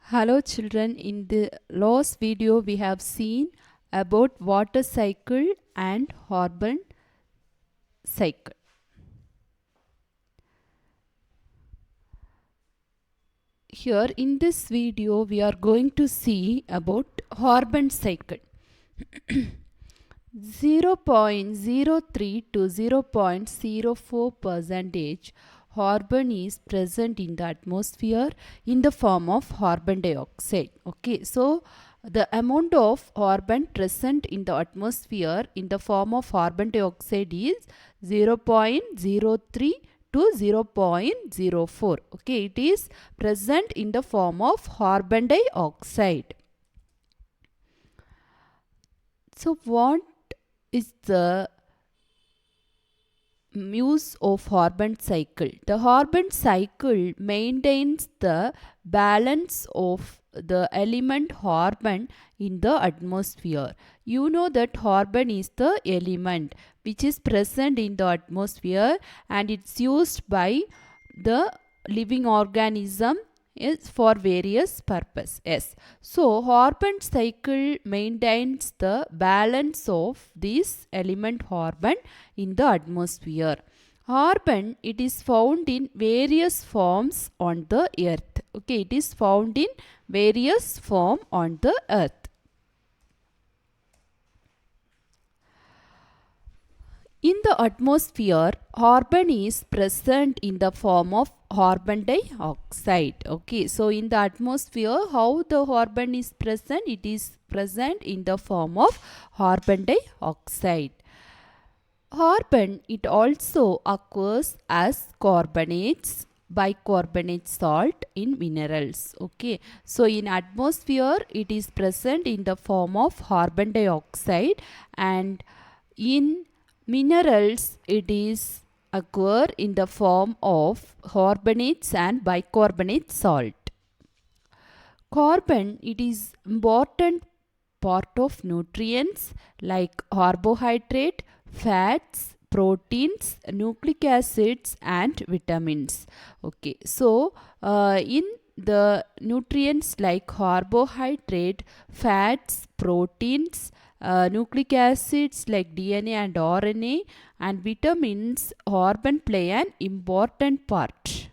Hello children, in the last video we have seen about water cycle and carbon cycle. Here in this video we are going to see about carbon cycle. 0.03 to 0.04 percentage carbon is present in the atmosphere in the form of carbon dioxide. Okay, so the amount of carbon present in the atmosphere in the form of carbon dioxide is 0.03 to 0.04. Okay, it is present in the form of carbon dioxide. So what is the use of carbon cycle? The carbon cycle maintains the balance of the element carbon in the atmosphere. You know that carbon is the element which is present in the atmosphere and it's used by the living organism is for various purposes. Yes. So carbon cycle maintains the balance of this element carbon in the atmosphere. Carbon, it is found in various forms on the earth. Okay, it is found in various form on the earth. In the atmosphere, carbon is present in the form of carbon dioxide. Okay, so in the atmosphere, how the carbon is present? It is present in the form of carbon dioxide. Carbon, it also occurs as carbonates, bicarbonate salt in minerals. Okay, so in atmosphere, it is present in the form of carbon dioxide, and in minerals, it is occur in the form of carbonates and bicarbonate salt. Carbon, it is important part of nutrients like carbohydrate, fats, proteins, nucleic acids and vitamins. Okay, so in the nutrients like carbohydrate, fats, proteins, nucleic acids like DNA and RNA, and vitamins, carbon play an important part.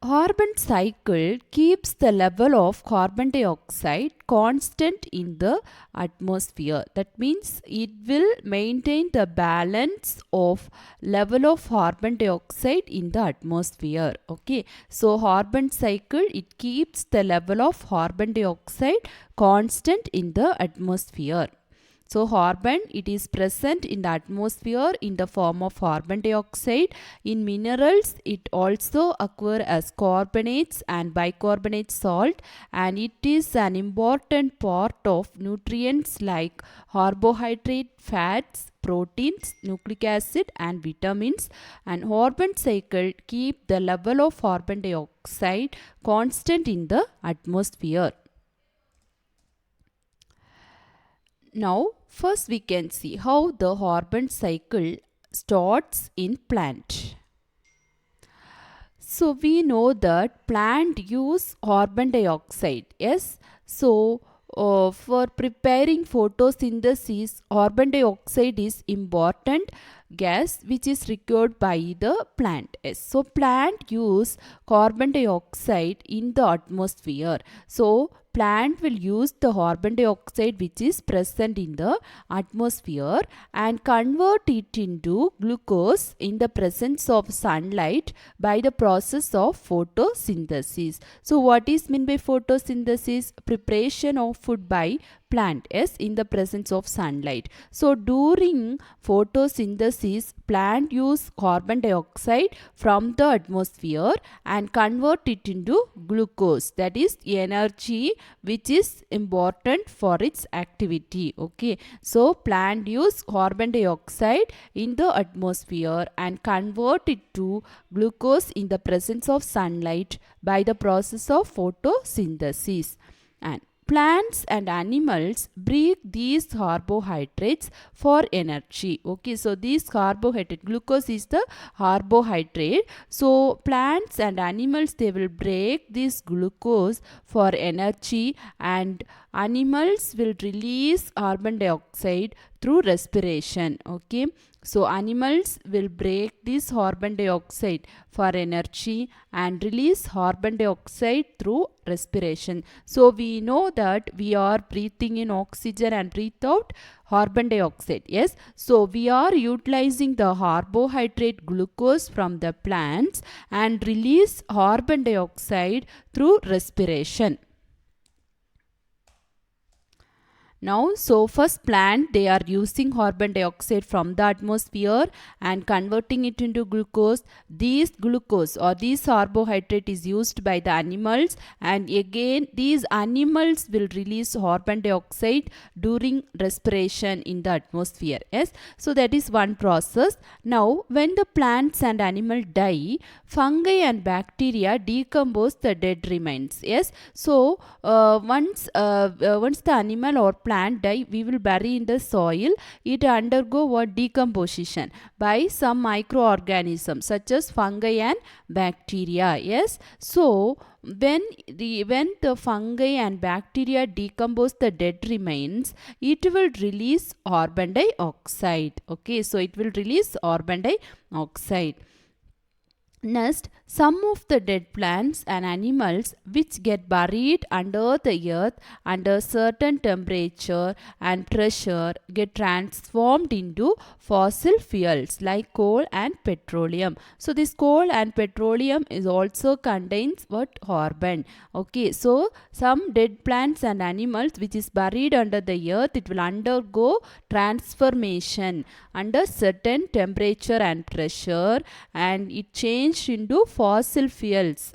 Carbon cycle keeps the level of carbon dioxide constant in the atmosphere. That means it will maintain the balance of level of carbon dioxide in the atmosphere. Okay, so carbon cycle, it keeps the level of carbon dioxide constant in the atmosphere. So carbon, it is present in the atmosphere in the form of carbon dioxide. In minerals, it also occurs as carbonates and bicarbonate salt, and it is an important part of nutrients like carbohydrate, fats, proteins, nucleic acid and vitamins. And carbon cycle keep the level of carbon dioxide constant in the atmosphere. Now, first we can see how the carbon cycle starts in plant. So, we know that plant use carbon dioxide. Yes. So, for preparing photosynthesis, carbon dioxide is important gas which is required by the plant. Yes. So, plant use carbon dioxide in the atmosphere. So, plant will use the carbon dioxide which is present in the atmosphere and convert it into glucose in the presence of sunlight by the process of photosynthesis. So what is meant by photosynthesis? Preparation of food by plant in the presence of sunlight. So during photosynthesis, plant use carbon dioxide from the atmosphere and convert it into glucose, that is energy which is important for its activity. Okay, so plant use carbon dioxide in the atmosphere and convert it to glucose in the presence of sunlight by the process of photosynthesis. And plants and animals break these carbohydrates for energy. Okay, so this carbohydrate, glucose is the carbohydrate. So plants and animals, they will break this glucose for energy, and animals will release carbon dioxide through respiration. Okay, so animals will break this carbon dioxide for energy and release carbon dioxide through respiration. So we know that we are breathing in oxygen and breathe out carbon dioxide. Yes, so we are utilizing the carbohydrate glucose from the plants and release carbon dioxide through respiration. Now, so first plant, they are using carbon dioxide from the atmosphere and converting it into glucose. This glucose or this carbohydrate is used by the animals, and again these animals will release carbon dioxide during respiration in the atmosphere. Yes, so that is one process. Now, when the plants and animal die, fungi and bacteria decompose the dead remains. Yes, so once the animal or plant die, we will bury in the soil. It undergo what? Decomposition by some microorganisms such as fungi and bacteria. Yes, so when the fungi and bacteria decompose the dead remains, it will release carbon dioxide. Okay, so it will release carbon dioxide. Next, some of the dead plants and animals which get buried under the earth under certain temperature and pressure get transformed into fossil fuels like coal and petroleum. So this coal and petroleum is also contains what? Carbon. Okay, so some dead plants and animals which is buried under the earth, it will undergo transformation under certain temperature and pressure, and it changed into fossil fuels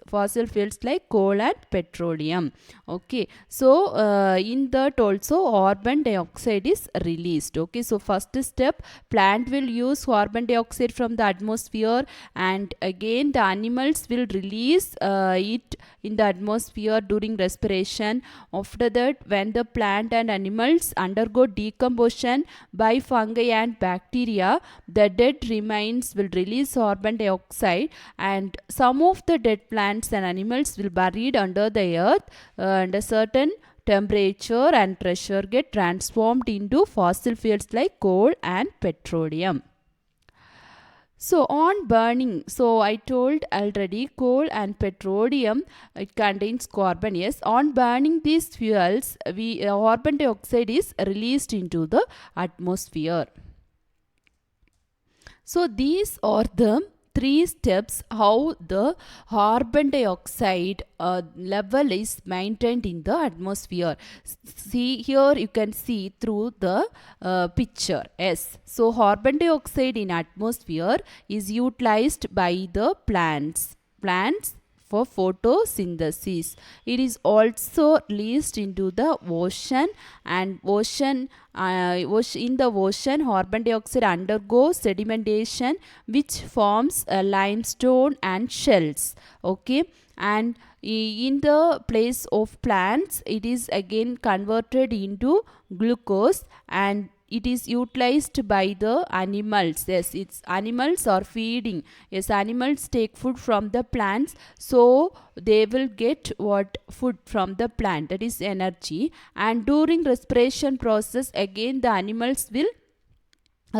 like coal and petroleum. Okay, so in that also carbon dioxide is released. Okay, so first step, plant will use carbon dioxide from the atmosphere, and again the animals will release it in the atmosphere during respiration. After that, when the plant and animals undergo decomposition by fungi and bacteria, the dead remains will release carbon dioxide, and some of the dead plants and animals will buried under the earth under certain temperature and pressure get transformed into fossil fuels like coal and petroleum. So on burning, so I told already coal and petroleum, it contains carbon. Yes, on burning these fuels, carbon dioxide is released into the atmosphere. So these are the three steps how the carbon dioxide level is maintained in the atmosphere. See here, you can see through the picture. Yes, so carbon dioxide in atmosphere is utilized by the plants for photosynthesis. It is also released into the ocean, and in the ocean, carbon dioxide undergoes sedimentation which forms limestone and shells. Okay, and in the place of plants, it is again converted into glucose, and it is utilized by the animals. Yes, it's animals are feeding. Yes, animals take food from the plants, so they will get what? Food from the plant, that is energy, and during respiration process again the animals will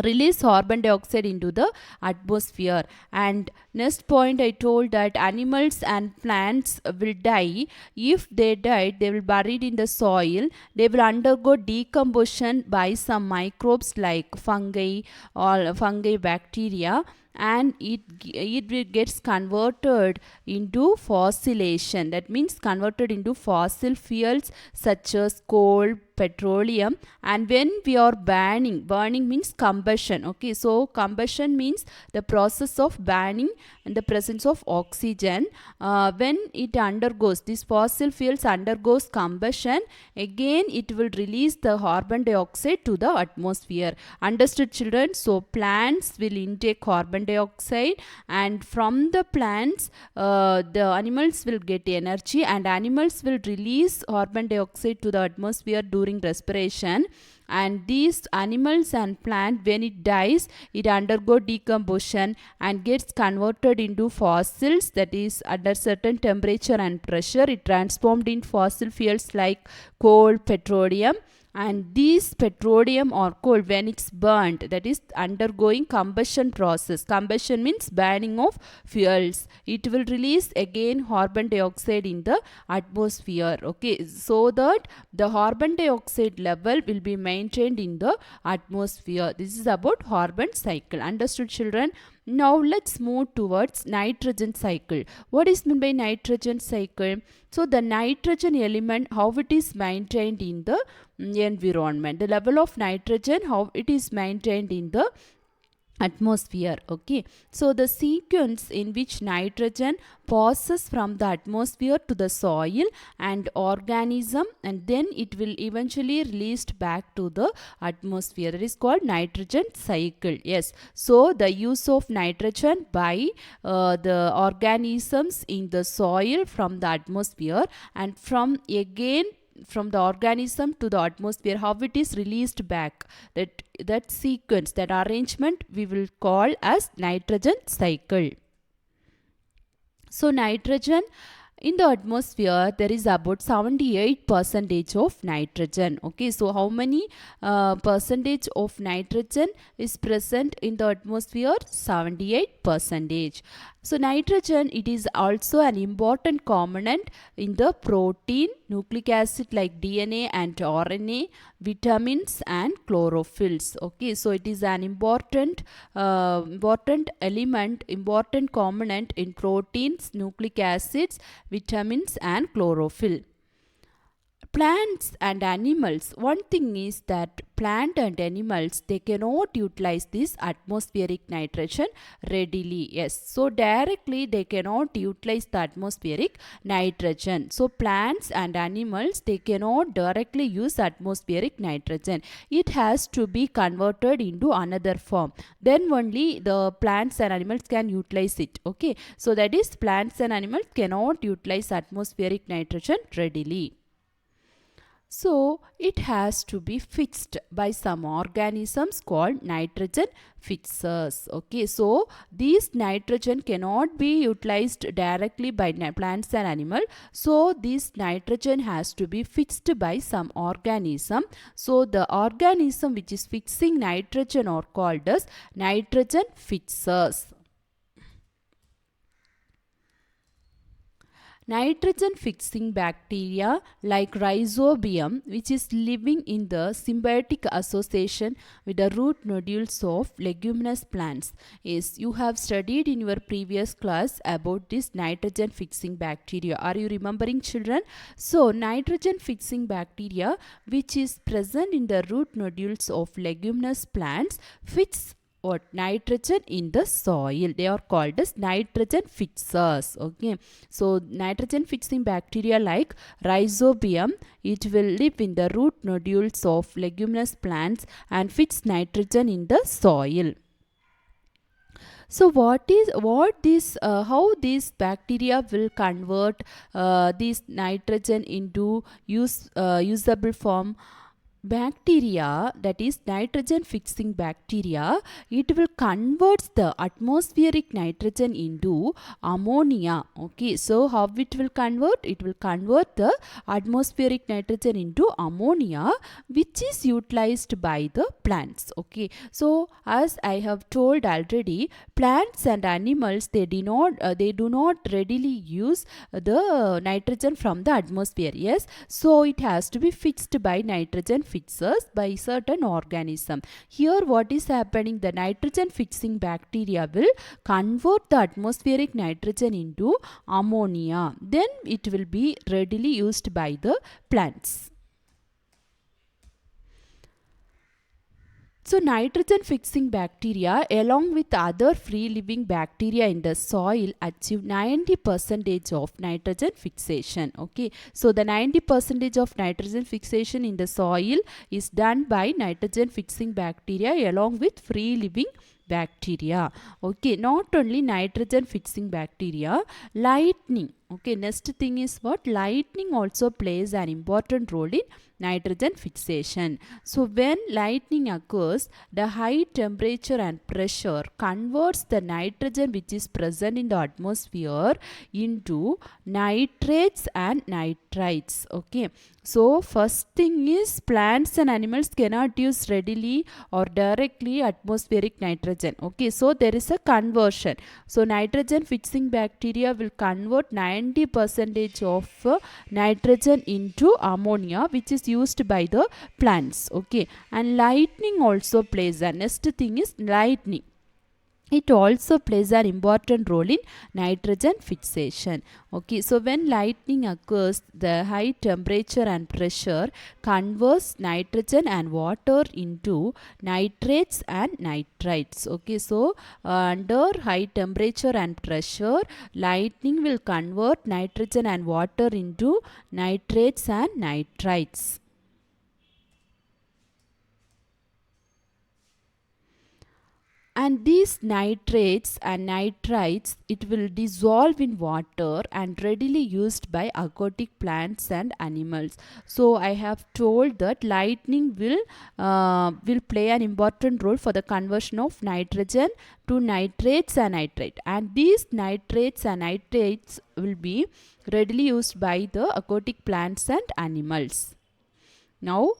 release carbon dioxide into the atmosphere. And next point, I told that animals and plants will die. If they died, they will buried in the soil. They will undergo decomposition by some microbes like fungi or fungi bacteria, and it gets converted into fossilization. That means converted into fossil fuels such as coal, petroleum. And when we are burning means combustion. Okay, so combustion means the process of burning in the presence of oxygen. When it undergoes, this fossil fuels undergoes combustion, again it will release the carbon dioxide to the atmosphere. Understood, children? So plants will intake carbon carbon dioxide, and from the plants the animals will get energy, and animals will release carbon dioxide to the atmosphere during respiration. And these animals and plant, when it dies, it undergo decomposition and gets converted into fossils, that is under certain temperature and pressure it transformed in fossil fuels like coal, petroleum. And these petroleum or coal, when it's burnt, that is undergoing combustion process. Combustion means burning of fuels. It will release again carbon dioxide in the atmosphere. Okay, so that the carbon dioxide level will be maintained in the atmosphere. This is about carbon cycle. Understood, children? Now let's move towards nitrogen cycle. What is meant by nitrogen cycle? So the nitrogen element, how it is maintained in the environment. The level of nitrogen, how it is maintained in the atmosphere. Okay, so the sequence in which nitrogen passes from the atmosphere to the soil and organism, and then it will eventually released back to the atmosphere, that is called nitrogen cycle. Yes, so the use of nitrogen by the organisms in the soil from the atmosphere, and from the organism to the atmosphere, how it is released back, that sequence, that arrangement we will call as nitrogen cycle. So nitrogen in the atmosphere, there is about 78% of nitrogen. Okay, so how many percentage of nitrogen is present in the atmosphere? 78%. So nitrogen, it is also an important component in the protein, nucleic acid like DNA and RNA, vitamins and chlorophylls. Okay, so it is an important element, important component in proteins, nucleic acids, vitamins and chlorophyll. Plants and animals, one thing is that plant and animals, they cannot utilize this atmospheric nitrogen readily. Yes, so directly they cannot utilize the atmospheric nitrogen. So plants and animals, they cannot directly use atmospheric nitrogen. It has to be converted into another form. Then only the plants and animals can utilize it. Okay, so that is, plants and animals cannot utilize atmospheric nitrogen readily. So it has to be fixed by some organisms called nitrogen fixers. Okay, so these nitrogen cannot be utilized directly by plants and animal. So this nitrogen has to be fixed by some organism. So the organism which is fixing nitrogen are called as nitrogen fixers. Nitrogen fixing bacteria like Rhizobium, which is living in the symbiotic association with the root nodules of leguminous plants. Yes, you have studied in your previous class about this nitrogen fixing bacteria. Are you remembering, children? So nitrogen fixing bacteria which is present in the root nodules of leguminous plants fix what nitrogen in the soil. They are called as nitrogen fixers. Okay, so nitrogen fixing bacteria like Rhizobium, it will live in the root nodules of leguminous plants and fix nitrogen in the soil. So how these bacteria will convert this nitrogen into usable form? Bacteria, that is nitrogen fixing bacteria, it will convert the atmospheric nitrogen into ammonia. Okay, so how it will convert? It will convert the atmospheric nitrogen into ammonia, which is utilized by the plants. Okay, so as I have told already, plants and animals, they do not readily use the nitrogen from the atmosphere. Yes, so it has to be fixed by nitrogen fixers by certain organism. Here what is happening? The nitrogen fixing bacteria will convert the atmospheric nitrogen into ammonia. Then it will be readily used by the plants. So nitrogen fixing bacteria along with other free living bacteria in the soil achieve 90% of nitrogen fixation. Okay, so the 90% of nitrogen fixation in the soil is done by nitrogen fixing bacteria along with free living bacteria. Okay, not only nitrogen fixing bacteria, lightning. Okay, next thing is what? Lightning also plays an important role in nitrogen fixation. So when lightning occurs, the high temperature and pressure converts the nitrogen which is present in the atmosphere into nitrates and nitrites. Okay, so first thing is plants and animals cannot use readily or directly atmospheric nitrogen. Okay, so there is a conversion. So nitrogen fixing bacteria will convert 90% of nitrogen into ammonia, which is used by the plants. Okay, and lightning also plays a next thing is lightning. It also plays an important role in nitrogen fixation. Okay, so when lightning occurs, the high temperature and pressure converts nitrogen and water into nitrates and nitrites. Okay, so under high temperature and pressure, lightning will convert nitrogen and water into nitrates and nitrites. And these nitrates and nitrites, it will dissolve in water and readily used by aquatic plants and animals. So I have told that lightning will play an important role for the conversion of nitrogen to nitrates and nitrate, and these nitrates and nitrates will be readily used by the aquatic plants and animals. Now,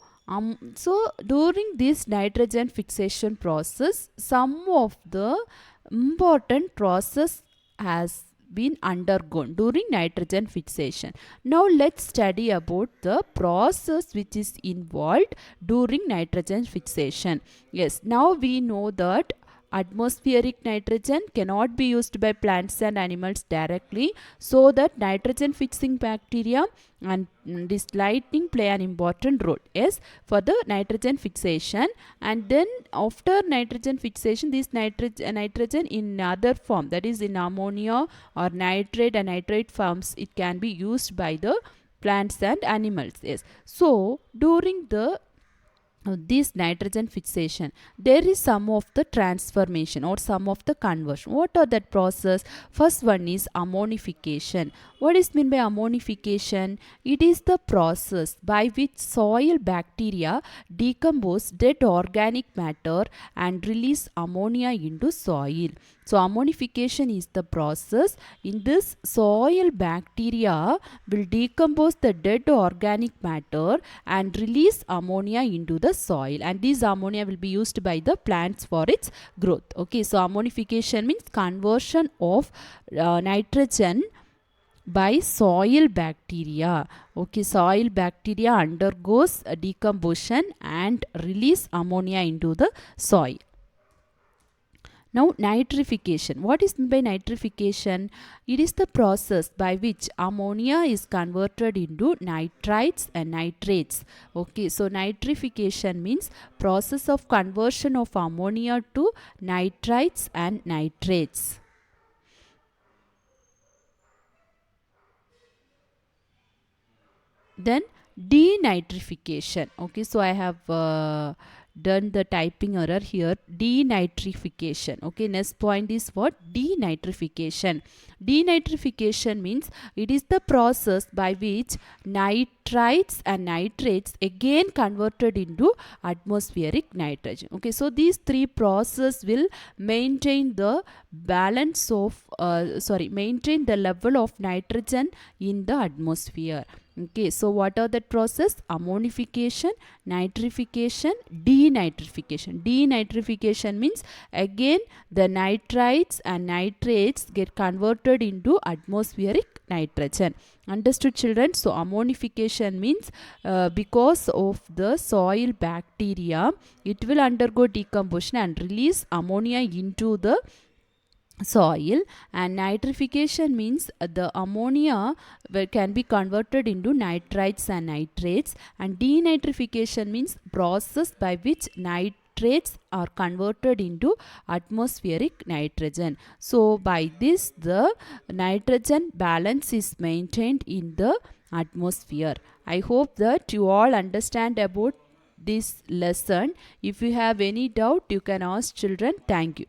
so during this nitrogen fixation process, some of the important process has been undergone during nitrogen fixation. Now let's study about the process which is involved during nitrogen fixation. Yes, now we know that atmospheric nitrogen cannot be used by plants and animals directly, so that nitrogen fixing bacteria and this lightning play an important role, yes, for the nitrogen fixation. And then after nitrogen fixation, this nitrogen in other form, that is in ammonia or nitrate and nitrate forms, it can be used by the plants and animals. Yes, so during the this nitrogen fixation, there is some of the transformation or some of the conversion. What are that process? First one is ammonification. What is meant by ammonification? It is the process by which soil bacteria decompose dead organic matter and release ammonia into soil. So ammonification is the process. In this, soil bacteria will decompose the dead organic matter and release ammonia into the soil, and this ammonia will be used by the plants for its growth. Okay, so ammonification means conversion of nitrogen by soil bacteria. Okay, soil bacteria undergoes decomposition and release ammonia into the soil. Now nitrification. What is meant by nitrification? It is the process by which ammonia is converted into nitrites and nitrates. Okay, so nitrification means process of conversion of ammonia to nitrites and nitrates. Then denitrification. Okay, so I have done the typing error here. Denitrification. Okay, next point is what? Denitrification. Denitrification means it is the process by which nitrites and nitrates again converted into atmospheric nitrogen. Okay, so these three processes will maintain the balance of maintain the level of nitrogen in the atmosphere. Okay, so what are that process? Ammonification, nitrification, denitrification. Denitrification means again the nitrites and nitrates get converted into atmospheric nitrogen. Understood, children? So ammonification means because of the soil bacteria, it will undergo decomposition and release ammonia into the soil, and nitrification means the ammonia can be converted into nitrites and nitrates, and denitrification means process by which nitrates are converted into atmospheric nitrogen. So by this the nitrogen balance is maintained in the atmosphere. I hope that you all understand about this lesson. If you have any doubt, you can ask children. Thank you.